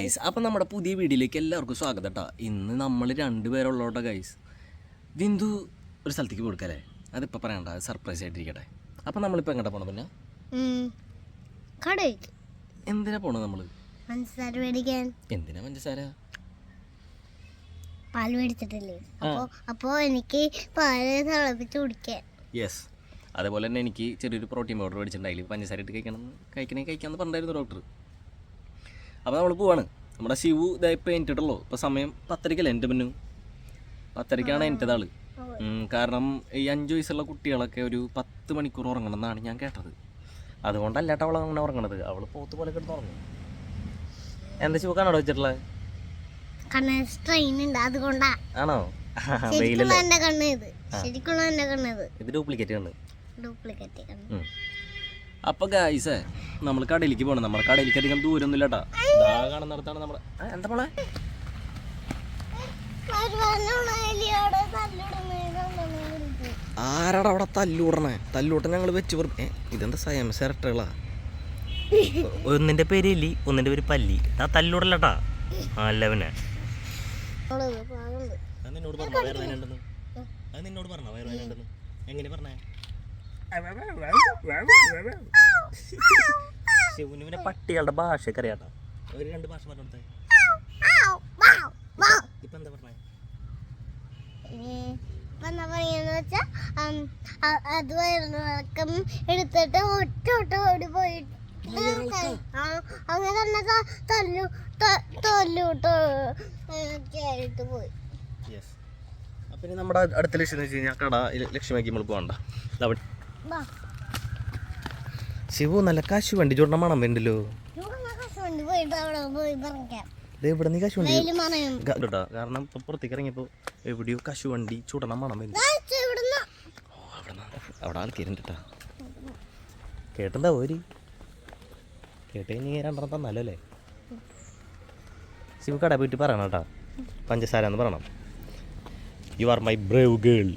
Guys, അപ്പം നമ്മുടെ പുതിയ വീഡിയോയിലേക്ക് എല്ലാവർക്കും സ്വാഗതം കേട്ടോ. ഇന്ന് നമ്മൾ രണ്ടുപേരുള്ളോട്ടോ ഗൈസ്. ബിന്ദു ഒരു സ്ഥലത്തേക്ക് കൊടുക്കല്ലേ, അതിപ്പോൾ പറയണ്ട, അത് സർപ്രൈസ് ആയിട്ടിരിക്കട്ടെ. അപ്പം നമ്മളിപ്പോൾ എങ്ങോട്ടാ പോണത്? പിന്നെ എന്തിനാ പോണത് നമ്മൾ? പഞ്ചസാര മേടിക്കാൻ. എന്തിനാ പഞ്ചസാര? പാൽ മേടിച്ചിട്ടില്ലേ, അപ്പോൾ എനിക്ക് പാല് തിളപ്പിച്ച് കുടിക്കാൻ. യെസ്, അതേപോലെ തന്നെ എനിക്ക് ചെറിയൊരു പ്രോട്ടീൻ പൗഡർ മേടിച്ചിട്ടുണ്ടായില്ല, പഞ്ചസാര ഇട്ട് കഴിക്കാമെന്ന് പറഞ്ഞിരുന്നു ഡോക്ടർ. അപ്പോൾ നമ്മൾ പോവാണ്. നമ്മുടെ ശിവു ഇതായിപ്പോൾ എനിട്ടിട്ടുള്ളൂ. ഇപ്പോൾ സമയം 10:30 എൻ്റെ പിന്നു 10:30 എൻ്റെതാള്. കാരണം ഈ 5 വയസ്സുള്ള കുട്ടികളൊക്കെ ഒരു 10 മണിക്കൂർ ഉറങ്ങണം എന്നാണ് ഞാൻ കേട്ടത്. അതുകൊണ്ടല്ല അവൾ അങ്ങനെ ഉറങ്ങണത്, അവൾ പോത്ത് പോലെ കിടന്ന് ഉറങ്ങും. എന്താ ശിവ കണ്ണട വെച്ചിട്ടുള്ളത്? ആണോ? ഇത് ഡ്യൂപ്ലിക്കേറ്റ് കണ്ണ്. അപ്പോൾ ഗായ്സേ, നമ്മൾ കടയിലേക്ക് പോകണം. നമ്മുടെ കടയിലേക്ക് അധികം ദൂരമൊന്നും ഇല്ല കേട്ടോ. കാണുന്നിടത്താണ് നമ്മുടെ എന്താ മോളെ ആരാടാ അവിടെ തല്ലൂടണ ഞങ്ങൾ വെച്ച് ഇതെന്താ സയംസരട്ടുകളാ? ഒന്നിൻ്റെ പേര് എലി, ഒന്നിൻ്റെ പേര് പല്ലി. ആ തല്ലൂടല്ലട്ടാ. അല്ല പിന്നെ നിന്നോട് പറഞ്ഞ വയറുവേനുണ്ടെന്ന്? അത് നിന്നോട് പറഞ്ഞ വയറുവേനുണ്ടെന്ന്? എങ്ങനെ പറഞ്ഞേ? ശിവനുവിനെ പട്ടികളുടെ ഭാഷയൊക്കെ അറിയാട്ടോ. ഒരു 2 ഭാഷ പറഞ്ഞോടത്തെ. ഇപ്പൊ എന്താ പറഞ്ഞേ? അത് വയറിളക്കം എടുത്തിട്ട് ഒറ്റ ഓടി പോയിട്ട് അങ്ങനെ തന്നെ തല്ലൂട്ട് പോയി. പിന്നെ നമ്മുടെ അടുത്ത ലക്ഷ്യം എന്ന് വെച്ച് കഴിഞ്ഞാൽ കട ലക്ഷ്യമാക്കി നമ്മൾ പോകണ്ട. ശിവു നല്ല കശുവണ്ടി ചൂടണ മണം വേണ്ടല്ലോ. ഇവിടെ നീ കശുവണ്ടി കേട്ടോ, കാരണം ഇപ്പൊ പുറത്തേക്ക് ഇറങ്ങിയപ്പോ എവിടെയോ കശുവണ്ടി ചൂടണ മണം വരുന്നു. അവിടെ ആൾക്കാരുണ്ട് കേട്ടാ. കേട്ടെന്താ ഓരി കേട്ട് കഴിഞ്ഞ് 2 തന്നാലോ അല്ലേ? ശിവു കട പോയിട്ട് പറയണം കേട്ടാ, പഞ്ചസാര എന്ന് പറയണം. You are my Brave girl.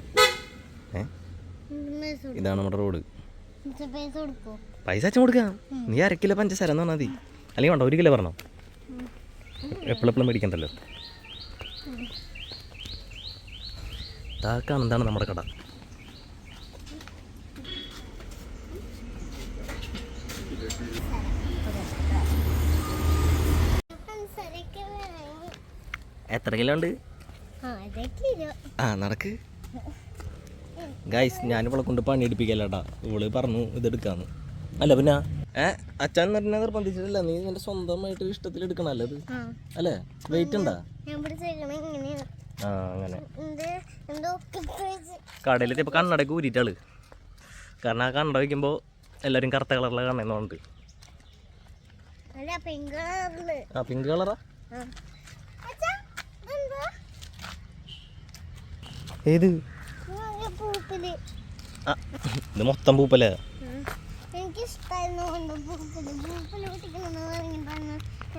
ഇതാണ് നമ്മുടെ റോഡ്. പൈസ അച്ഛൻ കൊടുക്കാം. നീ 1 കിലോ പഞ്ചസാര എന്ന് പറഞ്ഞാൽ മതി. അല്ലെങ്കിൽ വേണ്ട 1 കിലോ പറഞ്ഞോ, എപ്പോഴെപ്പോഴും മേടിക്കണ്ടല്ലോ. താക്കാണ് എന്താണ് നമ്മുടെ കട. എത്ര കിലോ ഉണ്ട്? നടക്ക് ഗൈസ്. ഞാനിവളെ കൊണ്ട് പണി എടുപ്പിക്കല്ലേട്ടാ. ഇവള് പറഞ്ഞു ഇതെടുക്കാന്ന്. അല്ല പിന്നെ അച്ഛൻ തന്നെ നിർബന്ധിച്ചിട്ടില്ല, നീ നിന്റെ സ്വന്തമായിട്ട് ഇഷ്ടത്തിൽ എടുക്കണല്ലേ ഇത്? അല്ലേ? വെയിറ്റ് ഉണ്ടാ? അങ്ങനെ കടയിലെത്തി ഇപ്പൊ കണ്ണടക്ക് ഊരിട്ടാള്. കാരണം ആ കണ്ണട വയ്ക്കുമ്പോ എല്ലാരും കറുത്ത കളറിലെ കണ്ണെന്നുണ്ട്. പിങ്ക് കളറാ? ഏത്? ഇത് മൊത്തം പൂപ്പല്ലേ?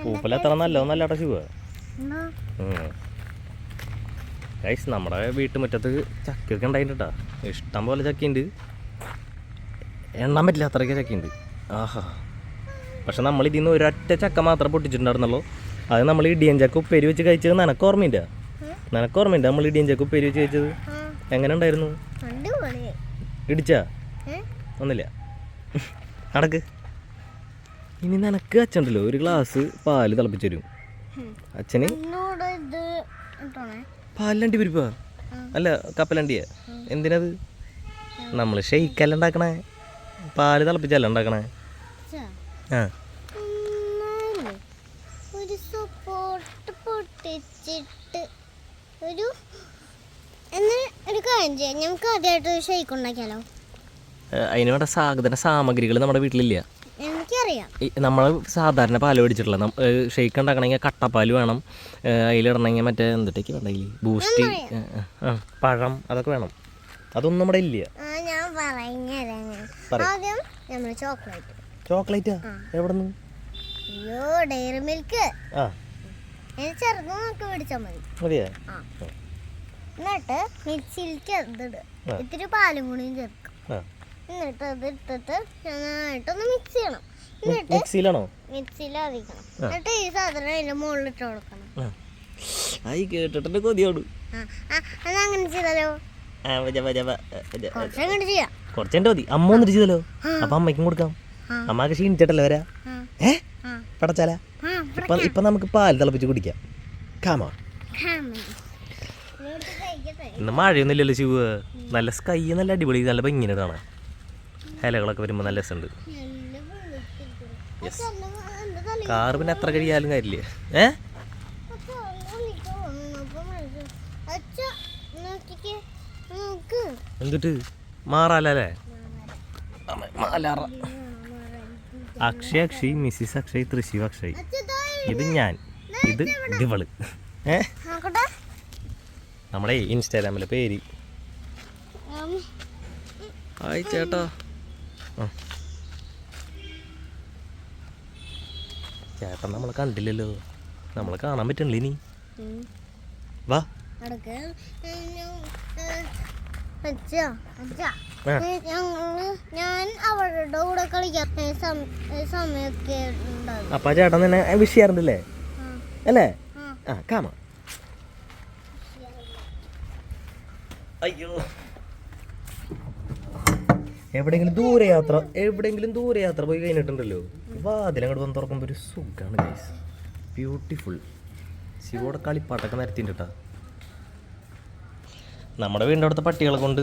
പൂപ്പല എത്ര നല്ലതാ ശിവ. ഗൈസ്, നമ്മുടെ വീട്ടുമുറ്റത്ത് ചക്കയൊക്കെ ഉണ്ടായിട്ടാ. ഇഷ്ടം പോലെ ചക്കയുണ്ട്, എണ്ണാൻ പറ്റില്ല അത്രയ്ക്ക് ചക്കയുണ്ട്. ആഹാ. പക്ഷെ നമ്മൾ ഇതിൽ നിന്ന് ഒരൊറ്റ ചക്ക മാത്രമേ പൊട്ടിച്ചിട്ടുണ്ടായിരുന്നുള്ളൂ. അത് നമ്മൾ ഇടിയൻ ചക്ക ഉപ്പേരി വെച്ച് കഴിച്ചത് നിനക്ക് ഓർമ്മയില്ല? നമ്മൾ ഇടിയൻ ചക്ക ഉപ്പേരി വെച്ച് കഴിച്ചത് എങ്ങനെ ഉണ്ടായിരുന്നു? ഇടിച്ചാ? ഒന്നില്ല. നടക്ക്. ഇനി നിനക്ക് അച്ഛണ്ടല്ലോ 1 ഗ്ലാസ് പാല് തിളപ്പിച്ചു തരും. അച്ഛന് പാലണ്ടി പരിപ്പാ? അല്ല, കപ്പലണ്ടിയാ? എന്തിനത്? നമ്മൾ ഷെയ്ക്കല്ല ഉണ്ടാക്കണേ, പാല് തിളപ്പിച്ചല്ല ഉണ്ടാക്കണേ. അതിന് വേണ്ട സാമഗ്രികൾ നമ്മുടെ വീട്ടിലില്ല. നമ്മൾ സാധാരണ പാല് മേടിച്ചിട്ടില്ല. ഷെയ്ക്ക് ഉണ്ടാക്കണമെങ്കിൽ കട്ടപ്പാല് വേണം, അതിലിടണമെങ്കിൽ മറ്റേ എന്തിട്ടേക്ക് വേണ്ടെങ്കിൽ ബൂസ്റ്റ്, പഴം, അതൊക്കെ വേണം. അതൊന്നും നമ്മുടെ ഇല്ല. ചോക്ലേറ്റാ? എവിടെ നിന്ന്? ഡയറി മിൽക്ക് മതിയാ? എന്നിട്ട് മിക്സിയിലേക്ക് ഇത്തിരി പാലും കൂടിയും ചേർക്കും. എന്നിട്ട് അത് ഇട്ടിട്ട് നന്നായിട്ടൊന്ന് മിക്സ് ചെയ്യണം. മിക്സിയിലാണോ? മിക്സിയിലരിക്കണം. എന്നിട്ട് ഈ സാധനം അതിന്റെ മുകളിലിട്ട് കൊടുക്കണം. ആയി കേട്ടിട്ട് കൊതിയോട്. അതങ്ങനെ ചെയ്താലോ? കുറച്ചങ്ങോട്ട് ചെയ്യാം. കുറച്ചെന്റെ മതി. അമ്മ വന്നിട്ട് ചെയ്തല്ലോ. അപ്പൊ അമ്മയ്ക്കും കൊടുക്കാം. അമ്മക്ക് ക്ഷീണിച്ചിട്ടല്ലേ വരാ. പടച്ചാല ഇപ്പൊ നമുക്ക് പാൽ തിളപ്പിച്ച് കുടിക്കാം. കാമോ ഇന്ന് മഴയൊന്നുമില്ലല്ലോ ശിവ്. നല്ല സ്കൈ നല്ല അടിപൊളി, നല്ല ഭംഗിയാണ് കാണാൻ. ഇലകളൊക്കെ വരുമ്പോൾ നല്ല രസമുണ്ട്. യെസ്, കാറ് പിന്നെ എത്ര കഴിയാലും കാര്യമില്ല. എന്തിട്ട് മാറാലേ? അക്ഷയ് അക്ഷയ്, മിസ്സിസ് അക്ഷയ്, തൃശീവ് അക്ഷയ്. ഇത് ഞാൻ, ഇത് ഇവള്. നമ്മുടെ ഇൻസ്റ്റാഗ്രാമിലെ പേര്. ഹായ് ചേട്ടാ. ചേട്ടൻ നമ്മളെ കണ്ടില്ലല്ലോ. നമ്മളെ കാണാൻ പറ്റണില്ല ഇനി. വാ. ഞാൻ അവരുടെ കൂടെ കളിക്കാൻ സമയൊക്കെ ഉണ്ടാകും. അപ്പൊ ചേട്ടൻ തന്നെ വിഷ് ചെയ്യാറുണ്ടല്ലേ അല്ലേ? ആ കാമ. അയ്യോ, എവിടെയെങ്കിലും ദൂരെ യാത്ര പോയി കഴിഞ്ഞിട്ടുണ്ടല്ലോ, വാതിലങ്ങോട്ട് വന്ന് തുറക്കുമ്പോൾ ഒരു സുഖമാണ് ഗൈസ്. ബ്യൂട്ടിഫുൾ. ശിവോടെ കളിപ്പാട്ടൊക്കെ നിരത്തിയിട്ടാ. നമ്മുടെ വീടിൻ്റെ അടുത്ത പട്ടികളെ കൊണ്ട്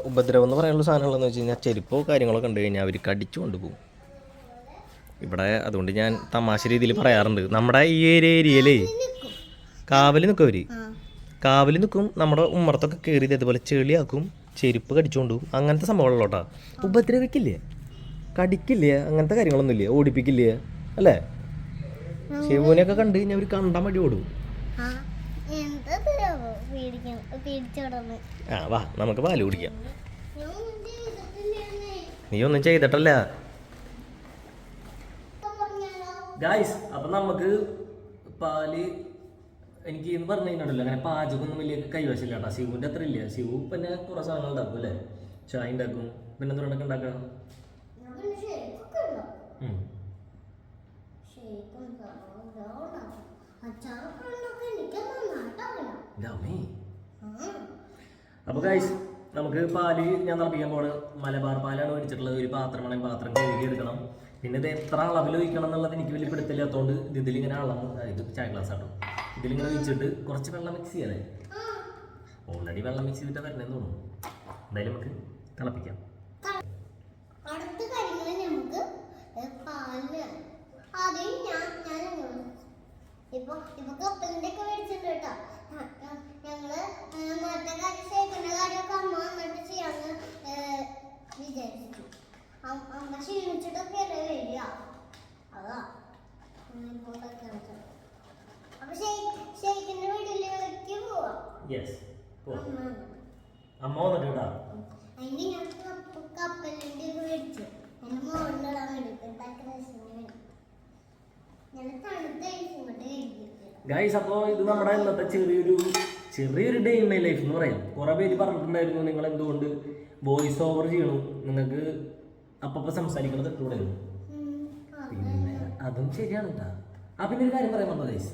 ഉപദ്രവം എന്ന് പറയാനുള്ള സാധനങ്ങളെന്ന് വെച്ച് കഴിഞ്ഞാൽ ചെരുപ്പോ കാര്യങ്ങളോ കണ്ടു കഴിഞ്ഞാൽ അവർ കടിച്ചു കൊണ്ടുപോകും ഇവിടെ. അതുകൊണ്ട് ഞാൻ തമാശ രീതിയിൽ പറയാറുണ്ട്, നമ്മുടെ ഈ ഏരിയയിലേ കാവല് നിൽക്കും അവർ. കാവല് നിൽക്കും. നമ്മുടെ ഉമ്മറത്തൊക്കെ കയറി ഇതേപോലെ ചെളിയാക്കും, ചെരുപ്പ് കടിച്ചുകൊണ്ടും അങ്ങനത്തെ സംഭവങ്ങളോട്ടാ. ഉപദ്രവിക്കില്ലേ, കടിക്കില്ലേ, അങ്ങനത്തെ കാര്യങ്ങളൊന്നുമില്ല, ഓടിപ്പിക്കില്ലേ അല്ലേ? ശിവനെയൊക്കെ കണ്ടു കഴിഞ്ഞാൽ അവർ കണ്ടാൽ മടി ഓടും. ആ വാ, നമുക്ക് പാല് കുടിക്കാം. നീ ഒന്നും ചെയ്തിട്ടല്ല ഗായ്സ്. അപ്പം നമുക്ക് പാല് എനിക്ക് എന്ന് പറഞ്ഞു കഴിഞ്ഞാൽ അങ്ങനെ പാചകമൊന്നും വലിയ കൈവശമില്ല കേട്ടോ. ശിവുവിൻ്റെ അത്ര ഇല്ല. ശിവു പിന്നെ കുറേ സാധനങ്ങൾ ഉണ്ടാക്കും അല്ലേ? ചായ ഉണ്ടാക്കും, പിന്നെ എന്തുകൊണ്ടൊക്കെ ഉണ്ടാക്കാം. അപ്പോൾ ഗൈസ്, നമുക്ക് പാല് ഞാൻ തിളപ്പിക്കാൻ പോകണം. മലബാർ പാലാണ് മേടിച്ചിട്ടുള്ളത്. ഒരു പാത്രം കഴുകി എടുക്കണം. പിന്നെ ഇത് എത്ര അളവിൽ ഒഴിക്കണം എന്നുള്ളത് എനിക്ക് വലിയ പിടുത്തില്ലാത്തതുകൊണ്ട് ഇതിലിങ്ങനെ ഇത് ചായ ഗ്ലാസ് ആട്ടോ. ഇതിലിങ്ങനെ ഒഴിച്ചിട്ട് കുറച്ച് വെള്ളം മിക്സ് ചെയ്യാതെ. ഓൾറെഡി വെള്ളം മിക്സ് ചെയ്തിട്ട് വരണേന്ന് തോന്നുന്നു. എന്തായാലും നമുക്ക് തിളപ്പിക്കാം. അടുത്ത കാര്യങ്ങൾ നമുക്ക് പാല് ആദ്യം ഇപ്പൊ കപ്പലിന്റെ ഒക്കെ മേടിച്ചിട്ടുണ്ട് കേട്ടോ. ഞങ്ങള് മറ്റേ കാര്യത്തിന്റെ കാര്യമൊക്കെ അമ്മ വന്നിട്ട് ചെയ്യാന്ന് വിചാരിച്ചു. അമ്മ ക്ഷീണിച്ചിട്ടൊക്കെ അല്ലേ വരിക. അതാ അപ്പൊ ഷെയ്ഖിന്റെ വീട്ടിലേക്ക് പോവാം. അമ്മ വന്നിട്ടാ. അതിന് ഞാൻ കപ്പലിന്റെ ഒക്കെ മേടിച്ചു. അതിന് മുകളിലിടാൻ വേണ്ടി ഗൈസ്. അപ്പോൾ ഇത് നമ്മുടെ ഇന്നത്തെ ചെറിയൊരു ഡേ ഇൻ മൈ ലൈഫ് എന്ന് പറയാം. കുറേ പേര് പറഞ്ഞിട്ടുണ്ടായിരുന്നു നിങ്ങൾ എന്തുകൊണ്ട് വോയിസ് ഓവർ ചെയ്യണം, നിങ്ങൾക്ക് അപ്പം സംസാരിക്കണത് ഇട്ടുകൂടെയാണ്. പിന്നെ അതും ശരിയാണ് കേട്ടോ. ആ പിന്നെ ഒരു കാര്യം പറയാൻ വന്നത് ഗൈസ്,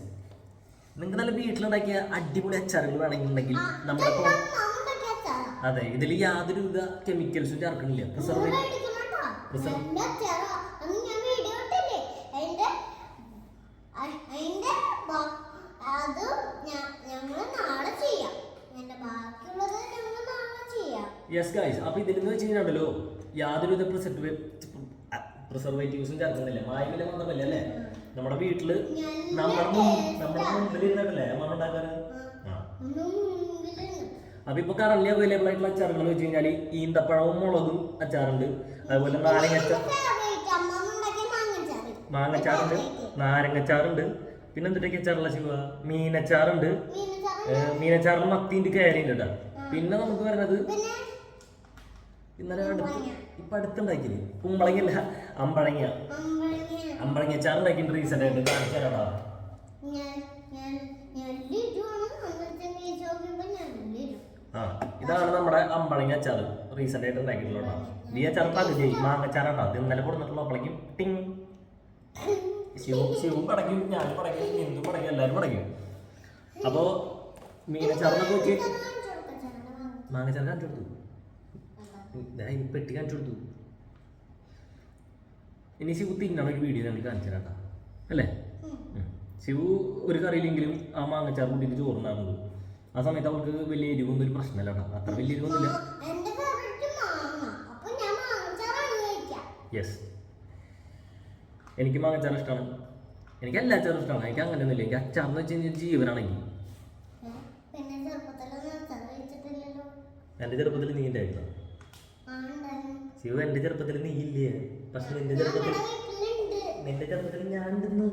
നിങ്ങൾക്ക് നല്ല വീട്ടിലുണ്ടാക്കിയ അടിപൊളി അച്ചാറുകൾ വേണമെന്നുണ്ടെങ്കിൽ നമ്മുടെ അതെ ഇതിൽ യാതൊരുവിധ കെമിക്കൽസും ചേർക്കണില്ല. Yes guys. അപ്പോൾ ഇതിലെന്ന് വെച്ച് കഴിഞ്ഞാൽ യാതൊരുവിധ പ്രിസർവേറ്റീവ്സും ചേർക്കുന്നില്ല, മായമില്ല മാത്രമല്ല അല്ലേ. നമ്മുടെ വീട്ടില് നമ്മുടെ മുമ്പിൽ ഇരുന്നിട്ടല്ലേ അമ്മ ഉണ്ടാക്കാറ്. അപ്പൊ ഇപ്പൊ കറന്റ് അവൈലബിൾ ആയിട്ടുള്ള അച്ചാറുകൾ വെച്ച് കഴിഞ്ഞാൽ ഈന്തപ്പഴവും മുളകും അച്ചാറുണ്ട്, അതുപോലെ മാങ്ങച്ചാറുണ്ട്, നാരങ്ങച്ചാറുണ്ട്, പിന്നെ എന്തിട്ടൊക്കെ അച്ചാറുള്ള ശിവ മീനച്ചാറുണ്ട്. മീനച്ചാറിന് മത്തീൻ്റെ കയറിയുണ്ട് കേട്ടോ. പിന്നെ നമുക്ക് വരുന്നത് ഇന്നലെ ഇപ്പൊ അടുത്തുണ്ടാക്കിയില്ലേ കുമ്പളങ്ങല്ല അമ്പഴങ്ങ അച്ചാർ ഉണ്ടാക്കിയിട്ട് റീസെന്റ് ആയിട്ട് കാണിച്ചു തരാടാ. ആ ഇതാണ് നമ്മുടെ അമ്പഴങ്ങ അച്ചാർ റീസെന്റ് ആയിട്ട് ഉണ്ടാക്കിയിട്ടുള്ള ഈ അച്ചാർ പകുതി മാങ്ങച്ചാറാണ് അത് ഇന്നലെ കൊടുത്തിട്ടുള്ള അപ്പോഴേക്കും ടിങ് ശിവും പടയ്ക്കും ഞാനും പടയ്ക്കും എന്തും പടയ്ക്കും എല്ലാവരും പടയ്ക്കും. അപ്പോൾ മീനച്ചാറിനൊക്കെ വെച്ച് മാങ്ങച്ചാറ് കാണിച്ചു കൊടുത്തു, പെട്ടി കാണിച്ചു കൊടുത്തു. ഇനി ശിവു തിന്നണ ഒരു വീഡിയോ കണ്ടി കാണിച്ചു തരാട്ടാ അല്ലേ? ശിവു ഒരു കറിയില്ലെങ്കിലും ആ മാങ്ങച്ചാർ കൂട്ടിയിട്ട് ചോറുണ്ടാകുന്നത്. ആ സമയത്ത് അവർക്ക് വലിയ എരിവൊന്നും ഒരു പ്രശ്നമല്ല കേട്ടോ, അത്ര വലിയ എരിവൊന്നുമില്ല. യെസ്, എനിക്ക് മാങ്ങച്ചാർ ഇഷ്ടമാണ്, എനിക്ക് എല്ലാ അച്ചാറും ഇഷ്ടമാണ്. എനിക്ക് അങ്ങനെയൊന്നുമില്ല, എനിക്ക് അച്ചാർന്ന് വെച്ച് കഴിഞ്ഞാൽ ജീവനാണെങ്കിൽ. എൻ്റെ ചെറുപ്പത്തിൽ നീ ഉണ്ടായിരുന്നു ശിവ, എൻ്റെ ചെറുപ്പത്തിൽ നീ ഇല്ലേ? പക്ഷെ നിന്റെ ചെറുപ്പത്തിൽ ഞാൻ ഉണ്ടെന്ന്.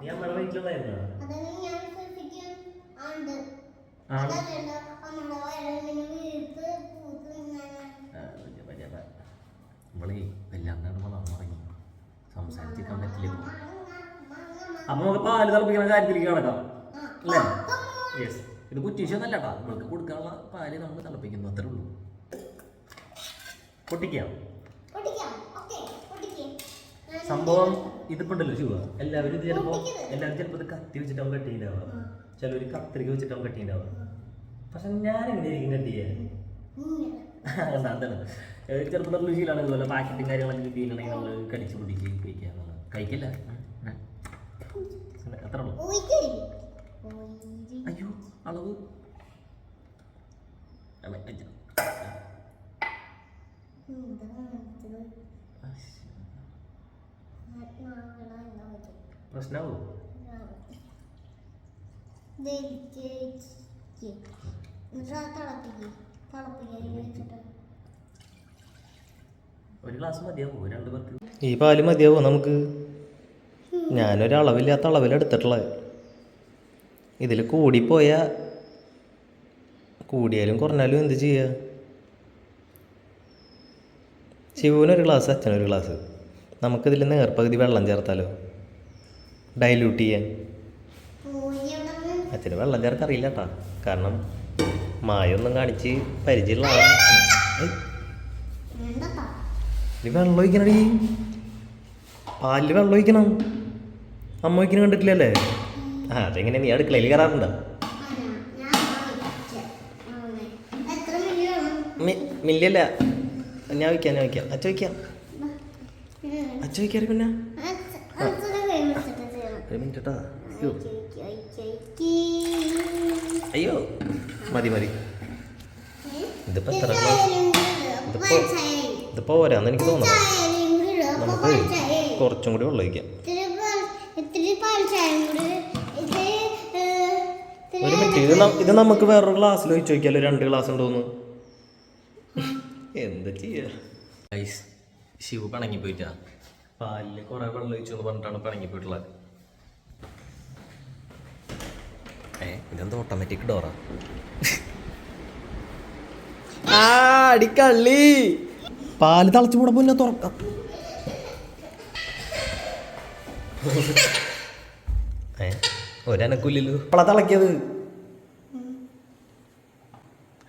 നീ അമ്മയുടെ വീട്ടിലുണ്ടായിരുന്നോ? നമ്മളെ എല്ലാം തുടങ്ങി സംസാരിച്ചിരിക്കാൻ പറ്റില്ല. അപ്പൊ നമുക്ക് പാല് തിളപ്പിക്കുന്ന കാര്യത്തിലേക്ക് കിടക്കാം അല്ലേ? യെസ്, ഇത് കുറ്റീശൊന്നല്ല കേട്ടോ, നമ്മൾക്ക് കൊടുക്കാനുള്ള പാല് നമ്മൾ തിളപ്പിക്കുന്നു, അത്രേ ഉള്ളൂ. പൊട്ടിക്കാം. സംഭവം ഇതിപ്പോ ഉണ്ടല്ലോ ശിവ, എല്ലാവരും ചിലപ്പോ ഇത് കത്തി വെച്ചിട്ടാവും കട്ടിണ്ടാവുക, ചിലവര് കത്രിക വെച്ചിട്ടാവും കട്ടിണ്ടാവുക. പക്ഷെ ഞാൻ എങ്ങനെയായിരിക്കും കട്ട് ചെയ്യാൻ? അതാണ് ചെറുപ്പത്തിലുള്ള ശീലമാണ്. ഇതുപോലെ പാക്കറ്റും കാര്യങ്ങളൊക്കെ കിട്ടിയിട്ടുണ്ടെങ്കിൽ നമ്മൾ കടിച്ചു പൊടിച്ച് കഴിക്കുക. കഴിക്കില്ല, അത്ര ഉള്ളൂ. അയ്യോ അളവ് പ്രശ്നമാവോ? ഒരു ഗ്ലാസ് മതിയാവോ? 2 പേർക്ക് ഈ പാല് മതിയാവോ നമുക്ക്? ഞാനൊരളവില്ലാത്ത അളവിലെടുത്തിട്ടുള്ളത്. ഇതിൽ കൂടിയാലും കുറഞ്ഞാലും എന്ത് ചെയ്യുക? ശിവുവിനൊരു ഗ്ലാസ്, അച്ഛനൊരു ഗ്ലാസ്. നമുക്കിതിൽ നേർപ്പകുതി വെള്ളം ചേർത്താലോ, ഡൈല്യൂട്ട് ചെയ്യാൻ. അച്ഛന് വെള്ളം ചേർക്കറിയില്ല കേട്ടാ, കാരണം മായൊന്നും കാണിച്ച് പരിചയമുള്ള ആളാണ്. നീ വെള്ളം ഒഴിക്കണടി, പാലിൽ വെള്ളം ഒഴിക്കണം. അമ്മ ഒഴിക്കണം കണ്ടിട്ടില്ലല്ലേ? ആ അതെങ്ങനെ, നീ അടുക്കളയിൽ കയറാറുണ്ടോ? മില്ലല്ല, ഞാൻ വയ്ക്കാം അച്ഛ വയ്ക്കാം പിന്നെ ഒരു മിനിറ്റ് കേട്ടോ. അയ്യോ മതി ഇതിപ്പോ എത്ര ഇതിപ്പോ പോരാന്ന് എനിക്ക് തോന്നുന്നു. നമുക്ക് കുറച്ചും കൂടി വെള്ളം ഒഴിക്കാം. ഒരു മിനിറ്റ്, ഇത് നമുക്ക് വേറൊരു ഗ്ലാസ്സിൽ ഒഴിച്ച് വയ്ക്കാമല്ലോ. 2 ഗ്ലാസ് ഉണ്ടോന്ന്. എന്താ ചെയ്യാ? ശിവു പിണങ്ങിപ്പോയിട്ടാ, പാലില് കുറെ വെള്ളം ഒഴിച്ചു എന്ന് പറഞ്ഞിട്ടാണ് പിണങ്ങിപ്പോയിട്ടുള്ളത്. ഇതെന്താ ഓട്ടോമാറ്റിക് ഡോറാ? അടിക്കള്ളി, പാല് തിളച്ചു കൂടെ പിന്നെ തുറക്കാം. ഒരനക്കൂല്ലല്ലോ, പള തിളക്കിയത്.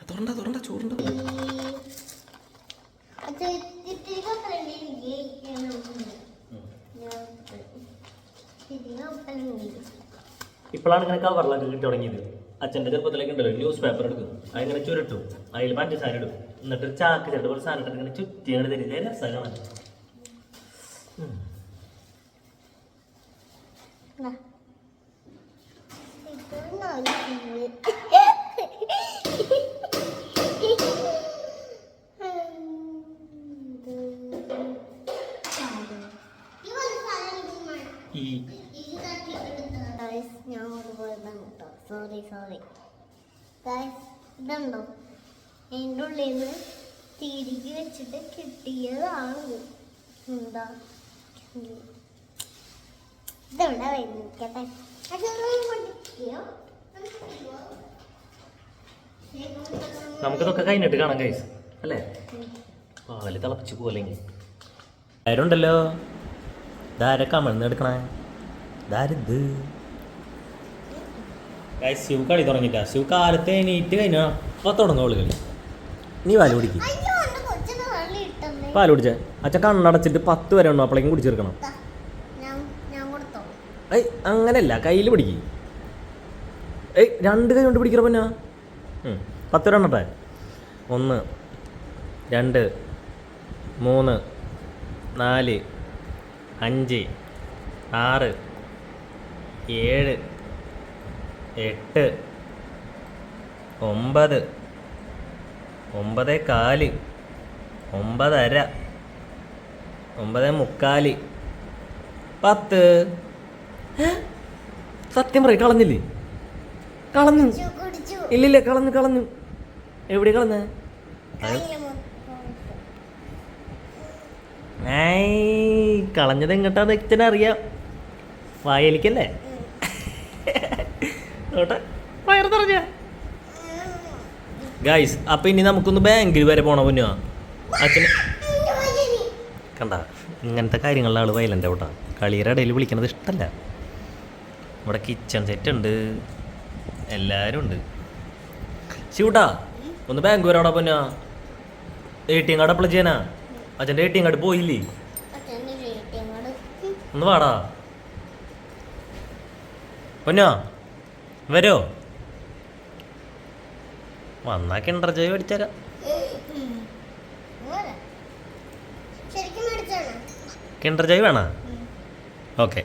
തുറണ്ട ചോറുണ്ട. ഇപ്പോഴാണ് ഇങ്ങനെ കവറിലൊക്കെ കിട്ടി തുടങ്ങിയത്. അച്ഛൻ്റെ ചെറുപ്പത്തിലേക്ക് ഉണ്ടല്ലോ, ന്യൂസ് പേപ്പർ എടുക്കും, അതിങ്ങനെ ചുരുട്ടും, അതിൽ പഞ്ചസാര ഇടും, എന്നിട്ട് ചാക്ക് ചെറുട്ട് പോലെ സാധനം ഇങ്ങനെ ചുറ്റി അങ്ങനെ തരില്ല. രസമാണ്. ഇതുണ്ടോ അതിൻ്റെ ഉള്ളിൽ നിന്ന് തിരികെ വെച്ചിട്ട് കിട്ടിയതാണ്. എന്താ ഇതെവിടെ വരുന്നിരിക്കട്ടെ. നമുക്കിതൊക്കെ കഴിഞ്ഞിട്ട് കാണാം ഗൈസ് അല്ലേ? പാല് തിളപ്പിച്ച് പോലെങ്കിൽ ആരുണ്ടല്ലോ. ഇതാരെ കമഴ്ന്ന് എടുക്കണേ? ഇതാരിത്? ശിവ കളി തുടങ്ങിട്ടാ. ശിവ കാലത്ത് എണീറ്റ് കഴിഞ്ഞാൽ അപ്പോൾ തുടങ്ങുള്ളൂ കളി. നീ പാല് കുടിക്കും. പാല് കുടിച്ചേ. അച്ഛൻ കണ്ണടച്ചിട്ട് 10 വരെ ഉണ്ടോ അപ്പോഴേക്കും കുടിച്ചെടുക്കണം. ഏയ് അങ്ങനെയല്ല, കയ്യിൽ പിടിക്കും. 2 കൈ കൊണ്ട് പിടിക്കണ പിന്നെ 10 വരെ എണ്ണട്ടെ. 1 2 3 4 5 6 7 8 9 9:15 9:30 9:45 10. സത്യം പറയും, കളഞ്ഞില്ലേ? കളഞ്ഞു. ഇല്ലില്ല, കളഞ്ഞു. എവിടെ കളഞ്ഞേ? കളഞ്ഞത് എങ്ങോട്ടാന്ന് എച്ചനെ അറിയാം. വായലിക്കല്ലേ? വയറ് നിറഞ്ഞ ഗായ്സ്. അപ്പൊ ഇനി നമുക്കൊന്ന് ബാങ്കിൽ വരെ പോണ പൊന്നോ. അച്ഛന് കണ്ട ഇങ്ങനത്തെ കാര്യങ്ങളിലെ ആള് വയലൻ്റ് ഔട്ടാ. കളിയുടെ ഇടയിൽ വിളിക്കണത് ഇഷ്ടമല്ല. ഇവിടെ കിച്ചൺ സെറ്റ് ഉണ്ട്, എല്ലാവരും ഉണ്ട്. ശിവട്ടാ ഒന്ന് ബാങ്ക് വരാടാ പൊന്നാ. ATM കാർഡ് അപ്ലൈ ചെയ്യാനാ. അച്ഛൻ്റെ ATM കാർഡ് പോയില്ലേ? ഒന്ന് വാടാ പൊന്നാ. വരോ? വന്നാ കിണ്ടർ ജോയ് മേടിച്ചാരാ. കിണ്ടർ ജോയ് വേണോ? Okay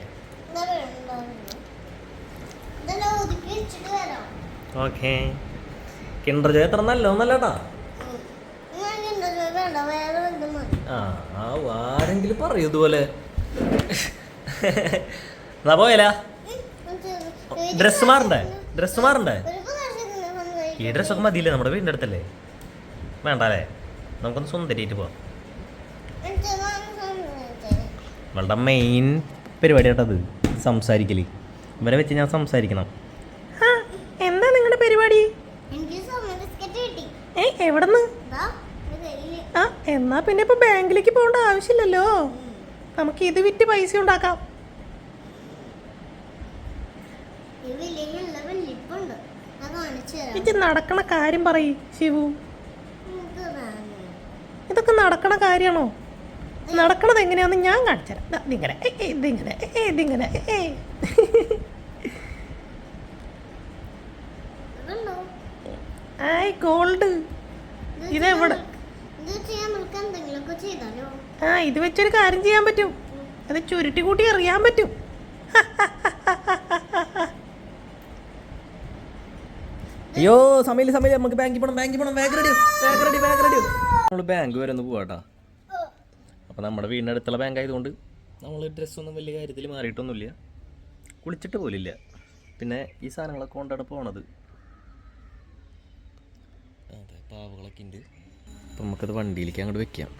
okay. കിണ്ടർ ജോയ് എത്ര നല്ലോന്നല്ലേട്ടാ. ആരെങ്കിലും പറയൂ ഇതുപോലെ. എന്നാ പോയല്ല. ഡ്രസ്സ് മാറണ്ടേ? ഈ ഡ്രസ്സൊക്കെ മതിയില്ലേ? നമ്മുടെ വീടിൻ്റെ അടുത്തല്ലേ? വേണ്ട അല്ലേ? നമുക്കൊന്ന് സുന്ദരിയായിട്ട് പോവാം. നമ്മളുടെ മെയിൻ പരിപാടി കേട്ടത് സംസാരിക്കല്. ഇവരെ വെച്ച് ഞാൻ സംസാരിക്കണം. എന്താ നിങ്ങളുടെ പരിപാടി? എവിടെന്ന്? എന്നാ പിന്നെ ഇപ്പൊ ബാങ്കിലേക്ക് പോകേണ്ട ആവശ്യമില്ലല്ലോ. നമുക്ക് ഇത് വിറ്റ് പൈസ ഉണ്ടാക്കാം. ഇത് നടക്കണ കാര്യം പറയ് ശിവു. ഇതൊക്കെ നടക്കണ കാര്യമാണോ? നടക്കണത് എങ്ങനെയാന്ന് ഞാൻ കാണിച്ചുതരാം. ഇതിങ്ങനെ. ഗോൾഡ് ഇതെവിടെ? ഇത് വെച്ചൊരു കാര്യം ചെയ്യാൻ പറ്റും. അത് ചുരുട്ടി കൂട്ടി അറിയാൻ പറ്റും. അയ്യോ സമയം നമുക്ക് ബാങ്കിൽ പോകണം. Bag ready. നമ്മൾ ബാങ്ക് വരെ ഒന്ന് പോവാട്ടാ. അപ്പോൾ നമ്മുടെ വീടിൻ്റെ അടുത്തുള്ള ബാങ്ക് ആയതുകൊണ്ട് നമ്മൾ ഡ്രസ്സൊന്നും വലിയ കാര്യത്തിൽ മാറിയിട്ടൊന്നുമില്ല. കുളിച്ചിട്ട് പോലില്ല. പിന്നെ ഈ സാധനങ്ങളൊക്കെ കൊണ്ടാണ് പോണത്. അതെ, പാവകളൊക്കെ ഉണ്ട്. അപ്പം നമുക്കത് വണ്ടിയിലേക്ക് അങ്ങോട്ട് വെക്കാം.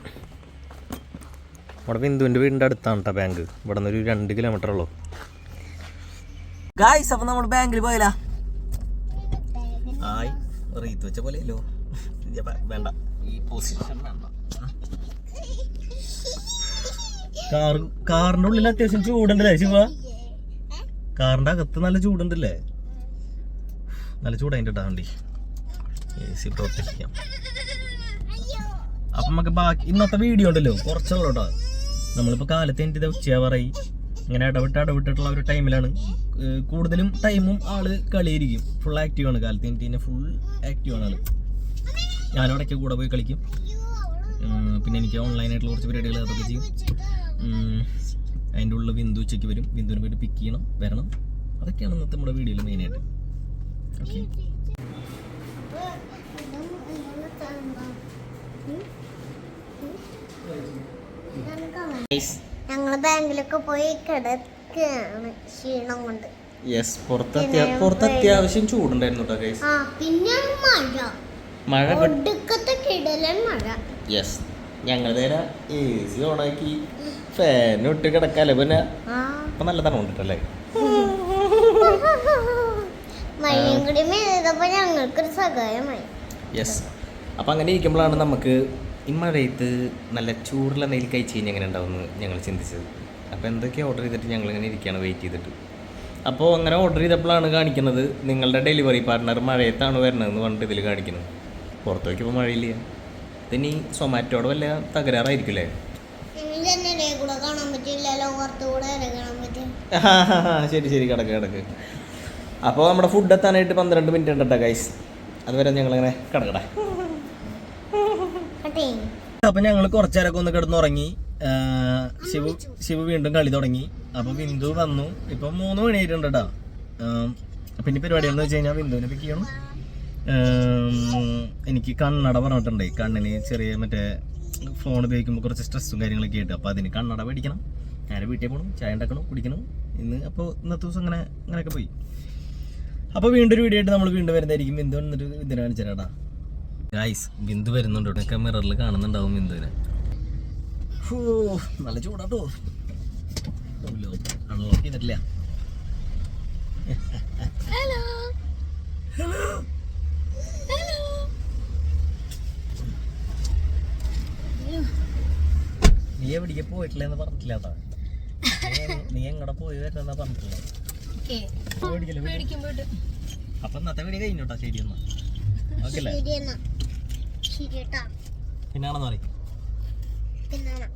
നമ്മുടെ ബിന്ദുവിൻ്റെ വീടിൻ്റെ അടുത്താണ് കേട്ടോ ബാങ്ക്. ഇവിടെ നിന്ന് ഒരു 2 കിലോമീറ്റർ ഉള്ളൂ. ഗായ്സ്, അപ്പം നമ്മൾ ബാങ്കിൽ പോയാലോ? റീത്ത് വെച്ച പോലെയല്ലോ. വേണ്ട, ഈ പൊസിഷൻ വേണ്ട. കാറിൻ്റെ ഉള്ളിൽ അത്യാവശ്യം ചൂടുണ്ടല്ലേ ശിവ? കാറിൻ്റെ അകത്ത് നല്ല ചൂടുണ്ടല്ലേ? നല്ല ചൂടായിട്ട് ഇട്ടാ വണ്ടി. AC പ്രവർത്തിക്കാം. അപ്പം നമുക്ക് ബാക്കി ഇന്നത്തെ വീഡിയോ ഉണ്ടല്ലോ കുറച്ചുള്ളൂ കേട്ടോ. നമ്മളിപ്പോൾ കാലത്ത് എൻ്റെ ഉച്ചയാവാറായി. ഇങ്ങനെ ഇടവിട്ടിട്ടുള്ള ഒരു ടൈമിലാണ് കൂടുതലും ടൈമും ആള് കളിയായിരിക്കും. ഫുൾ ആക്റ്റീവാണ്. കാലത്ത് എൻ്റെ ഫുൾ ആക്റ്റീവാണ് ആള്. ഞാനവിടേക്ക് കൂടെ പോയി കളിക്കും. പിന്നെ എനിക്ക് ഓൺലൈനായിട്ടുള്ള കുറച്ച് പരിപാടികൾ അതൊക്കെ ചെയ്യും. അതിൻ്റെ ഉള്ളിൽ ബിന്ദു ഉച്ചയ്ക്ക് വരും. ബിന്ദുവിനെ പോയിട്ട് പിക്ക് ചെയ്യണം, വരണം. അതൊക്കെയാണ് ഇന്നത്തെ നമ്മുടെ വീഡിയോയിൽ മെയിനായിട്ട്. ഓക്കെ, ഞങ്ങള് ബാങ്കിലൊക്കെ പോയി കിടക്കുകയാണ് ക്ഷീണം കൊണ്ട്. യെസ്, പുറത്ത് അത്യാവശ്യം ചൂടുണ്ടായിരുന്നു കേട്ടോ ഗൈസ്. പിന്നെ മഴ ഒടുക്കത്തെ കിടലൻ മഴ. യെസ്, ഞങ്ങൾ നേരെ AC ഓണാക്കി ഫാൻ ഇട്ട് കിടക്കാല്ലേ. പിന്നെ ഇപ്പൊ നല്ല തണുണ്ടല്ലേ? മഴയും കൂടി പെയ്തപ്പോ ഞങ്ങൾക്കൊരു സഹായമായി. യെസ്, അപ്പം അങ്ങനെ ഇരിക്കുമ്പോഴാണ് നമുക്ക് ഈ മഴയത്ത് നല്ല ചൂടുള്ള എന്തെങ്കിലും കഴിച്ച് കഴിഞ്ഞാൽ എങ്ങനെ ഉണ്ടാവുമെന്ന് ഞങ്ങൾ ചിന്തിച്ചത്. അപ്പോൾ എന്തൊക്കെ ഓർഡർ ചെയ്തിട്ട് ഞങ്ങളിങ്ങനെ ഇരിക്കുകയാണ് വെയിറ്റ് ചെയ്തിട്ട്. അപ്പോൾ അങ്ങനെ ഓർഡർ ചെയ്തപ്പോഴാണ് കാണിക്കുന്നത് നിങ്ങളുടെ ഡെലിവറി പാർട്ട്ണർ മഴയത്താണ് വരണതെന്ന് പറഞ്ഞിട്ട് ഇതിൽ കാണിക്കുന്നത്. പുറത്ത് നോക്കിയപ്പോൾ മഴയില്ല. ഇതിനി സൊമാറ്റോടെ വല്ല തകരാറായിരിക്കില്ലേ? കൂടെ കാണാൻ പറ്റില്ലല്ലോ, പുറത്തുകൂടെ കാണാൻ പറ്റും. ശരി ശരി, കിടക്ക്. അപ്പോൾ നമ്മുടെ ഫുഡ് എത്താനായിട്ട് 12 മിനിറ്റ് ഉണ്ട് കേട്ടോ ഗൈസ്. അതുവരെ ഞങ്ങളിങ്ങനെ കിടക്കട്ടെ. അപ്പം ഞങ്ങൾ കുറച്ചേരൊക്കെ ഒന്ന് കിടന്നുറങ്ങി. ശിവു വീണ്ടും കളി തുടങ്ങി. അപ്പോൾ ബിന്ദു വന്നു. ഇപ്പം 3 മണിയായിട്ടുണ്ട് കേട്ടോ. പിന്നെ പരിപാടികളെന്ന് വെച്ച് കഴിഞ്ഞാൽ ബിന്ദുവിനെ പിക്ക് ചെയ്യണം. എനിക്ക് കണ്ണട പറഞ്ഞിട്ടുണ്ടേ, കണ്ണിന് ചെറിയ മറ്റേ ഫോൺ ഉപയോഗിക്കുമ്പോൾ കുറച്ച് സ്ട്രെസ്സും കാര്യങ്ങളൊക്കെ ആയിട്ട്. അപ്പോൾ അതിന് കണ്ണട മേടിക്കണം. ഞാൻ വീട്ടിൽ പോകണം, ചായ ഉണ്ടാക്കണം, കുടിക്കണം. അപ്പോൾ ഇന്നത്തെ ദിവസം അങ്ങനെയൊക്കെ പോയി. അപ്പോൾ വീണ്ടും ഒരു വീഡിയോ ആയിട്ട് നമ്മൾ വീണ്ടും വരുന്നതായിരിക്കും. ബിന്ദു വന്നിട്ട് ഇതിനെ കാണിച്ചാടാ ഗൈസ്. ബിന്ദു വരുന്നുണ്ട്. ഇവിടെയൊക്കെ മിററിൽ കാണുന്നുണ്ടാവും ബിന്ദുവിനെ. നല്ല ചൂടാട്ടോ. അൺലോക്ക് ചെയ്തിട്ടില്ല. Hello hello hello. നീ എവിടേക്ക് പോയിട്ടില്ലെന്ന് പറഞ്ഞിട്ടില്ല. നീ എങ്ങടെ പോയി വരുന്ന പറഞ്ഞിട്ടില്ല. അപ്പൊ ഇന്നത്തെ വീഡിയോ കഴിഞ്ഞോട്ടാ. ശരി എന്നാ. ഓക്കെ അല്ലേ? ശരി എന്നാ. പിന്നാണെന്ന് പറയും. പിന്നാണ്.